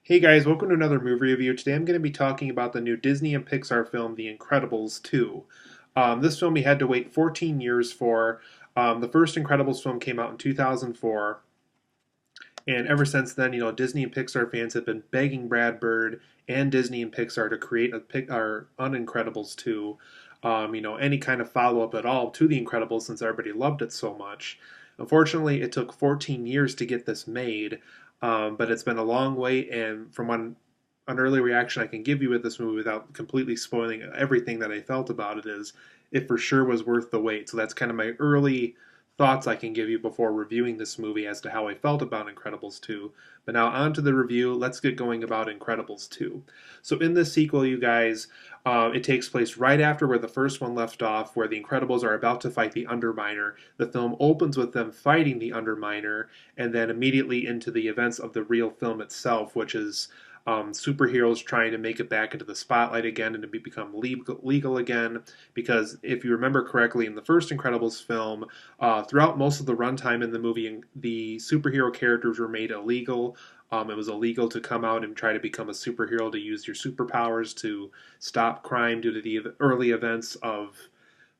Hey guys, welcome to another movie review. Today I'm going to be talking about the new Disney and Pixar film, The Incredibles 2. This film we had to wait 14 years for. The first Incredibles film came out in 2004, and ever since then, Disney and Pixar fans have been begging Brad Bird and Disney and Pixar to create our Unincredibles 2. Any kind of follow-up at all to The Incredibles since everybody loved it so much. Unfortunately, it took 14 years to get this made, but it's been a long wait, and from an early reaction I can give you with this movie without completely spoiling everything that I felt about it is it for sure was worth the wait. So that's kind of my early thoughts I can give you before reviewing this movie as to how I felt about Incredibles 2. But now on to the review. Let's get going about Incredibles 2. So in this sequel, you guys, it takes place right after where the first one left off, where the Incredibles are about to fight the Underminer. The film opens with them fighting the Underminer, and then immediately into the events of the real film itself, which is superheroes trying to make it back into the spotlight again and to become legal again. Because if you remember correctly, in the first Incredibles film, throughout most of the runtime in the movie, the superhero characters were made illegal. It was illegal to come out and try to become a superhero to use your superpowers to stop crime due to the early events of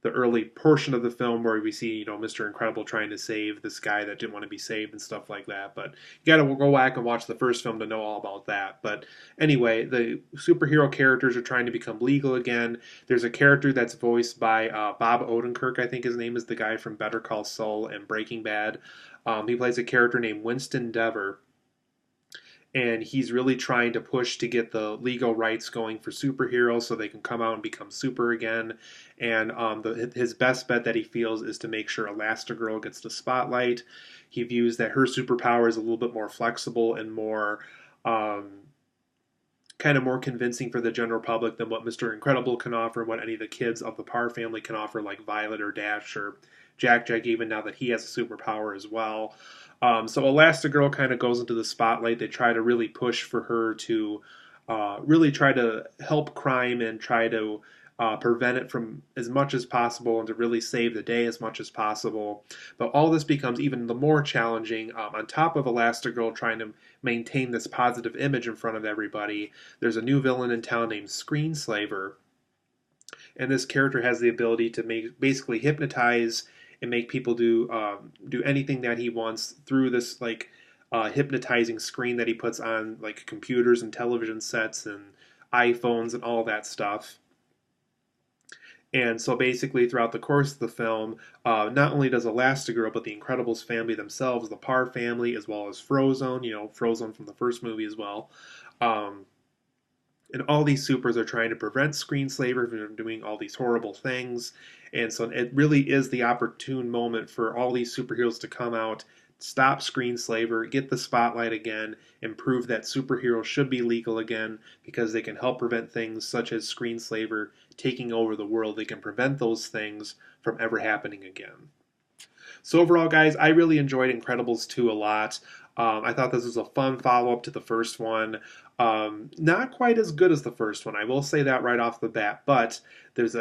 the early portion of the film where we see, Mr. Incredible trying to save this guy that didn't want to be saved and stuff like that. But you got to go back and watch the first film to know all about that. But anyway, the superhero characters are trying to become legal again. There's a character that's voiced by Bob Odenkirk, I think his name is, the guy from Better Call Saul and Breaking Bad. He plays a character named Winston Dever, and he's really trying to push to get the legal rights going for superheroes so they can come out and become super again. And his best bet that he feels is to make sure Elastigirl gets the spotlight. He views that her superpower is a little bit more flexible and more kind of more convincing for the general public than what Mr. Incredible can offer, what any of the kids of the Parr family can offer, like Violet or Dash or Jack, even now that he has a superpower as well. So Elastigirl kind of goes into the spotlight. They try to really push for her to really try to help crime and try to prevent it from as much as possible and to really save the day as much as possible. But all this becomes even the more challenging on top of Elastigirl trying to maintain this positive image in front of everybody. There's a new villain in town named Screenslaver, and this character has the ability to basically hypnotize and make people do anything that he wants through this hypnotizing screen that he puts on like computers and television sets and iPhones and all that stuff. And so basically, throughout the course of the film, not only does Elastigirl, but the Incredibles family themselves, the Parr family, as well as Frozone, Frozone from the first movie as well, and all these supers are trying to prevent Screenslaver from doing all these horrible things. And so it really is the opportune moment for all these superheroes to come out, stop Screenslaver, get the spotlight again, and prove that superheroes should be legal again because they can help prevent things such as Screenslaver taking over the world. They can prevent those things from ever happening again. So overall, guys, I really enjoyed Incredibles 2 a lot. I thought this was a fun follow-up to the first one. Not quite as good as the first one, I will say that right off the bat, but it's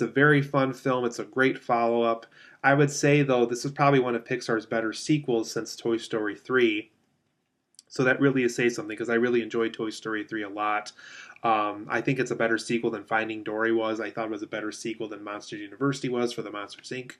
a very fun film. It's a great follow-up. I would say, though, this is probably one of Pixar's better sequels since Toy Story 3. So that really is saying something because I really enjoyed Toy Story 3 a lot. I think it's a better sequel than Finding Dory was. I thought it was a better sequel than Monsters University was for the Monsters Inc.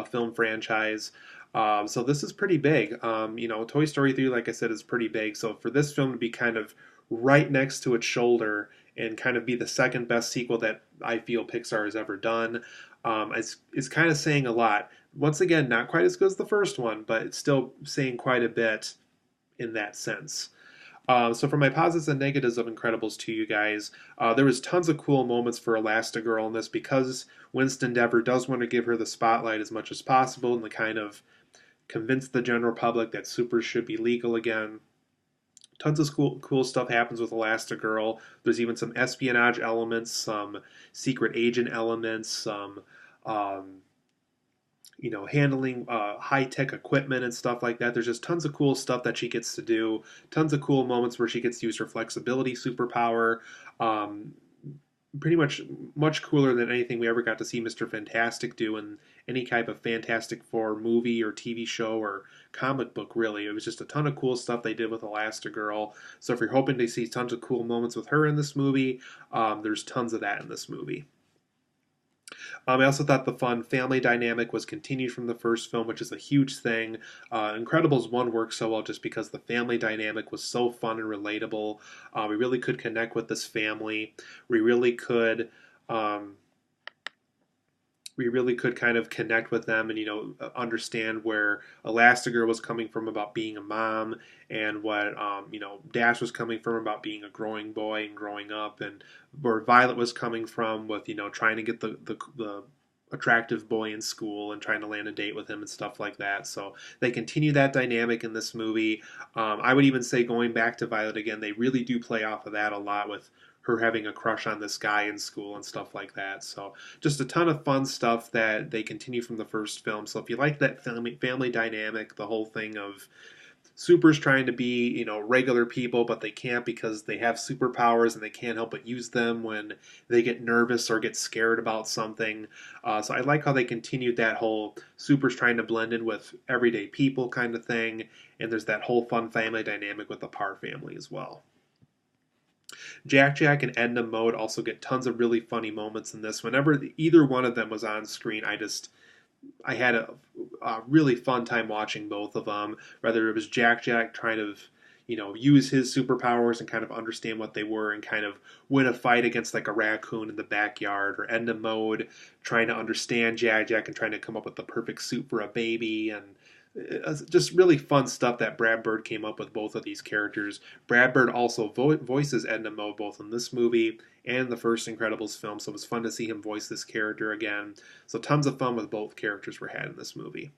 Film franchise. So this is pretty big. Toy Story 3, like I said, is pretty big. So for this film to be kind of right next to its shoulder and kind of be the second best sequel that I feel Pixar has ever done, it's kind of saying a lot. Once again, not quite as good as the first one, but it's still saying quite a bit in that sense. So for my positives and negatives of Incredibles 2, you guys, there was tons of cool moments for Elastigirl in this because Winston Dever does want to give her the spotlight as much as possible and to kind of convince the general public that supers should be legal again. Tons of cool stuff happens with Elastigirl. There's even some espionage elements, some secret agent elements, some handling high-tech equipment and stuff like that. There's just tons of cool stuff that she gets to do. Tons of cool moments where she gets to use her flexibility superpower. Pretty much cooler than anything we ever got to see Mr. Fantastic do in any type of Fantastic Four movie or TV show or comic book, really. It was just a ton of cool stuff they did with Elastigirl. So if you're hoping to see tons of cool moments with her in this movie, there's tons of that in this movie. I also thought the fun family dynamic was continued from the first film, which is a huge thing. Incredibles 1 worked so well just because the family dynamic was so fun and relatable. We really could connect with this family. We really could. We really could kind of connect with them and understand where Elastigirl was coming from about being a mom, and what Dash was coming from about being a growing boy and growing up, and where Violet was coming from with trying to get the attractive boy in school and trying to land a date with him and stuff like that. So they continue that dynamic in this movie. I would even say, going back to Violet again, they really do play off of that a lot, with her having a crush on this guy in school and stuff like that. So just a ton of fun stuff that they continue from the first film. So if you like that family dynamic, the whole thing of supers trying to be, regular people, but they can't because they have superpowers and they can't help but use them when they get nervous or get scared about something. So I like how they continued that whole supers trying to blend in with everyday people kind of thing. And there's that whole fun family dynamic with the Parr family as well. Jack and Edna Mode also get tons of really funny moments in this. Whenever either one of them was on screen, I had a really fun time watching both of them. Whether it was Jack trying to use his superpowers and kind of understand what they were and kind of win a fight against like a raccoon in the backyard, or Edna Mode trying to understand Jack and trying to come up with the perfect suit for a baby, and just really fun stuff that Brad Bird came up with both of these characters. Brad Bird also voices Edna Mode both in this movie and the first Incredibles film, so it was fun to see him voice this character again. So tons of fun with both characters were had in this movie.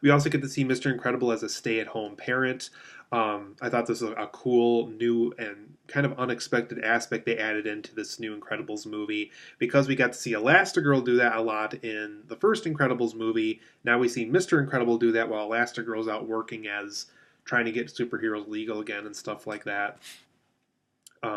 We also get to see Mr. Incredible as a stay-at-home parent. I thought this was a cool, new, and kind of unexpected aspect they added into this new Incredibles movie, because we got to see Elastigirl do that a lot in the first Incredibles movie. Now we see Mr. Incredible do that while Elastigirl's out working as trying to get superheroes legal again and stuff like that.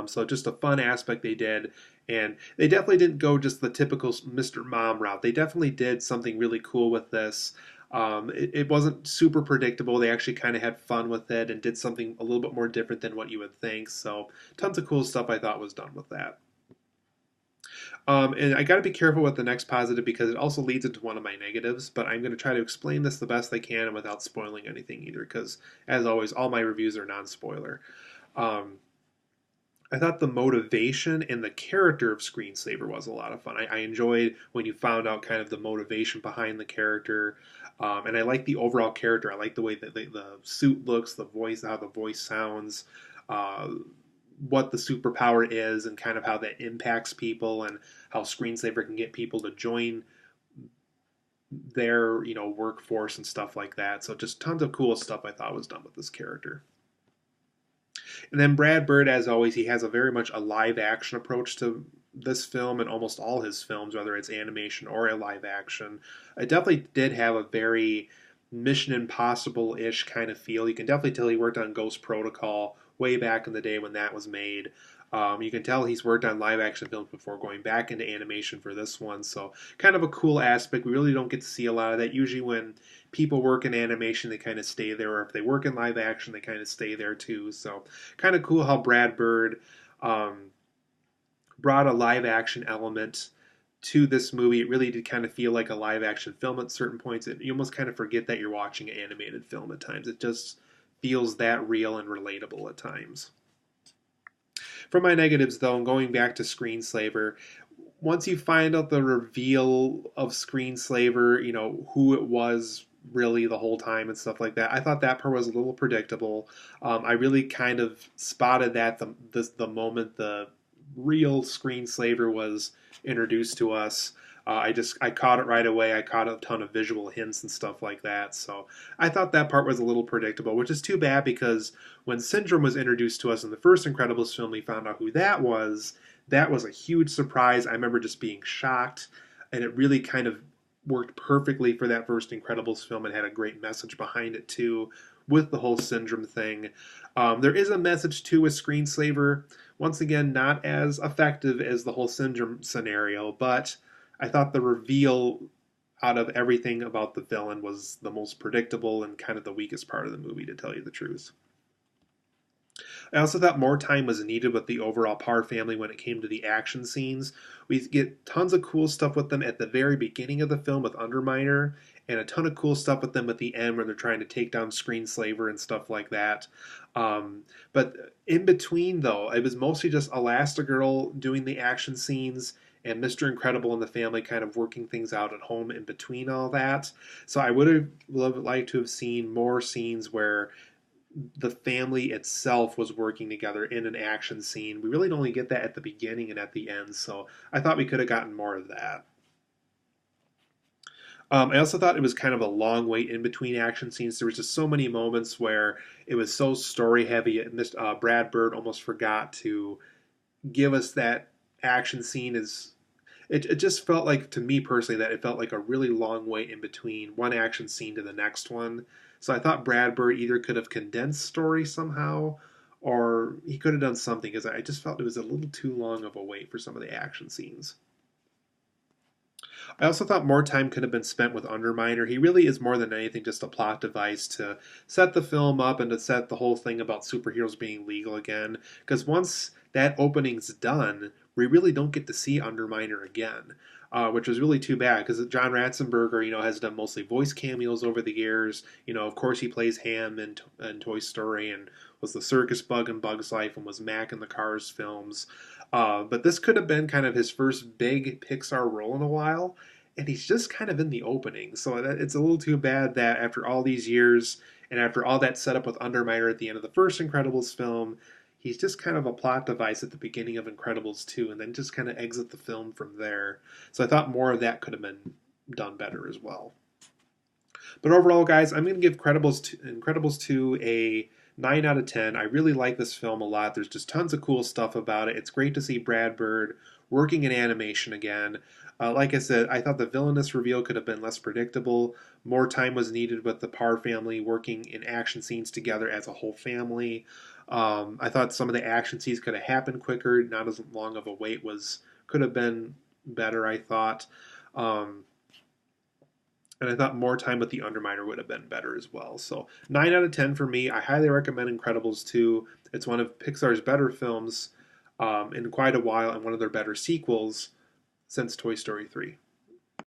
So just a fun aspect they did. And they definitely didn't go just the typical Mr. Mom route. They definitely did something really cool with this. It wasn't super predictable. They actually kind of had fun with it and did something a little bit more different than what you would think. So tons of cool stuff I thought was done with that. And I got to be careful with the next positive because it also leads into one of my negatives, but I'm going to try to explain this the best I can and without spoiling anything either, because as always, all my reviews are non-spoiler. I thought the motivation and the character of Screenslaver was a lot of fun. I enjoyed when you found out kind of the motivation behind the character, and I like the overall character. I like the way that the suit looks, the voice, how the voice sounds, what the superpower is, and kind of how that impacts people, and how Screenslaver can get people to join their workforce and stuff like that. So just tons of cool stuff I thought was done with this character. And then Brad Bird, as always, he has a very much a live action approach to this film and almost all his films, whether it's animation or a live action. It definitely did have a very Mission Impossible-ish kind of feel. You can definitely tell he worked on Ghost Protocol way back in the day when that was made. You can tell he's worked on live action films before going back into animation for this one. So kind of a cool aspect. We really don't get to see a lot of that. Usually when people work in animation, they kind of stay there. Or if they work in live action, they kind of stay there too. So kind of cool how Brad Bird brought a live action element to this movie. It really did kind of feel like a live action film at certain points. You almost kind of forget that you're watching an animated film at times. It just feels that real and relatable at times. For my negatives, though, and going back to Screenslaver, once you find out the reveal of Screenslaver, who it was really the whole time and stuff like that, I thought that part was a little predictable. I really kind of spotted that the moment the real Screenslaver was introduced to us. I caught it right away. I caught a ton of visual hints and stuff like that. So I thought that part was a little predictable, which is too bad because when Syndrome was introduced to us in the first Incredibles film, we found out who that was. That was a huge surprise. I remember just being shocked, and it really kind of worked perfectly for that first Incredibles film and had a great message behind it too, with the whole Syndrome thing. There is a message too with Screenslaver. Once again, not as effective as the whole Syndrome scenario, but I thought the reveal out of everything about the villain, was the most predictable and kind of the weakest part of the movie, to tell you the truth. I also thought more time was needed with the overall Parr family when it came to the action scenes. We get tons of cool stuff with them at the very beginning of the film with Underminer, and a ton of cool stuff with them at the end when they're trying to take down Screenslaver and stuff like that. But in between, though, it was mostly just Elastigirl doing the action scenes and Mr. Incredible and the family kind of working things out at home in between all that. So I would have liked to have seen more scenes where the family itself was working together in an action scene. We really only get that at the beginning and at the end, so I thought we could have gotten more of that. I also thought it was kind of a long wait in between action scenes. There was just so many moments where it was so story heavy, and Brad Bird almost forgot to give us that action scene. It just felt like, to me personally, that it felt like a really long wait in between one action scene to the next one. So I thought Brad Bird either could have condensed story somehow, or he could have done something, because I just felt it was a little too long of a wait for some of the action scenes. I also thought more time could have been spent with Underminer. He really is more than anything just a plot device to set the film up and to set the whole thing about superheroes being legal again. Because once that opening's done, we really don't get to see Underminer again, which was really too bad, because John Ratzenberger, has done mostly voice cameos over the years. Of course, he plays Ham in Toy Story, and was the circus bug in Bug's Life, and was Mac in the Cars films. But this could have been kind of his first big Pixar role in a while, and he's just kind of in the opening. So it's a little too bad that after all these years, and after all that setup with Underminer at the end of the first Incredibles film, he's just kind of a plot device at the beginning of Incredibles 2, and then just kind of exit the film from there. So I thought more of that could have been done better as well. But overall, guys, I'm going to give Incredibles 2 a 9 out of 10. I really like this film a lot. There's just tons of cool stuff about it. It's great to see Brad Bird working in animation again. Like I said, I thought the villainous reveal could have been less predictable. More time was needed with the Parr family working in action scenes together as a whole family. I thought some of the action scenes could have happened quicker. Not as long of a wait could have been better, I thought. And I thought more time with the Underminer would have been better as well. So 9 out of 10 for me. I highly recommend Incredibles 2. It's one of Pixar's better films in quite a while, and one of their better sequels since Toy Story 3.